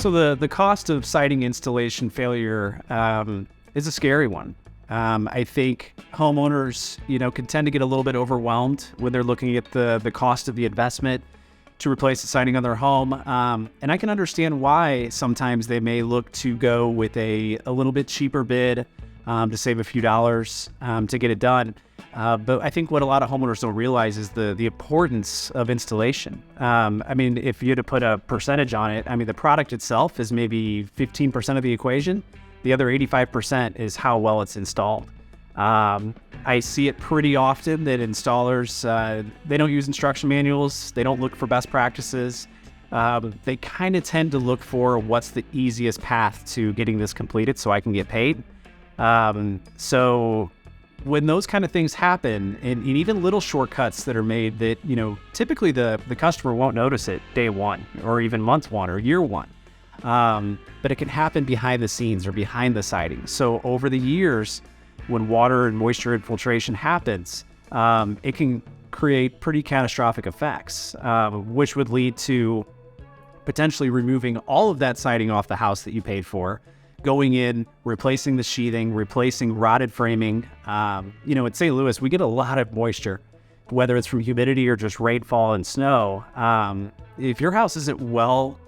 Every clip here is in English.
So the cost of siding installation failure is a scary one. I think homeowners, can tend to get a little bit overwhelmed when they're looking at the cost of the investment to replace the siding on their home. And I can understand why sometimes they may look to go with a little bit cheaper bid to save a few dollars to get it done. But I think what a lot of homeowners don't realize is the importance of installation. If you had to put a percentage on it, the product itself is maybe 15% of the equation. The other 85% is how well it's installed. I see it pretty often that installers, they don't use instruction manuals. They don't look for best practices. They kind of tend to look for what's the easiest path to getting this completed so I can get paid. So when those kind of things happen, and even little shortcuts that are made that, typically the customer won't notice it day one or even month one or year one. But it can happen behind the scenes or behind the siding. So over the years, when water and moisture infiltration happens, it can create pretty catastrophic effects, which would lead to potentially removing all of that siding off the house that you paid for, going in, replacing the sheathing, replacing rotted framing. At St. Louis, we get a lot of moisture, whether it's from humidity or just rainfall and snow. If your house isn't well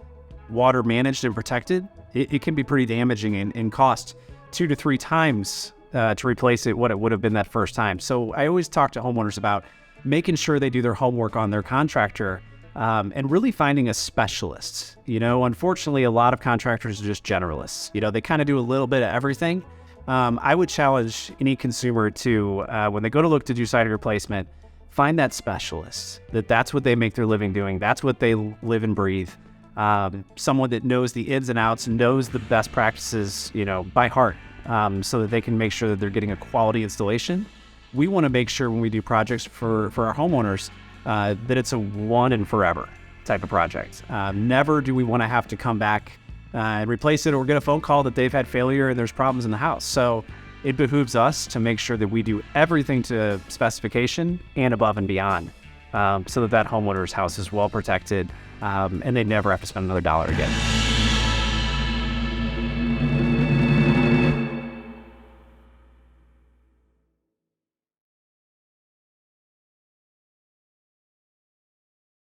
water managed and protected, it can be pretty damaging and cost 2 to 3 times to replace it what it would have been that first time. So I always talk to homeowners about making sure they do their homework on their contractor and really finding a specialist. Unfortunately, a lot of contractors are just generalists. They kind of do a little bit of everything. I would challenge any consumer to, when they go to look to do siding replacement, find that specialist, that's what they make their living doing. That's what they live and breathe. Someone that knows the ins and outs and knows the best practices, by heart, so that they can make sure that they're getting a quality installation. We want to make sure when we do projects for our homeowners that it's a one and forever type of project. Never do we want to have to come back and replace it or get a phone call that they've had failure and there's problems in the house. So it behooves us to make sure that we do everything to specification and above and beyond, so that homeowner's house is well protected and they never have to spend another dollar again.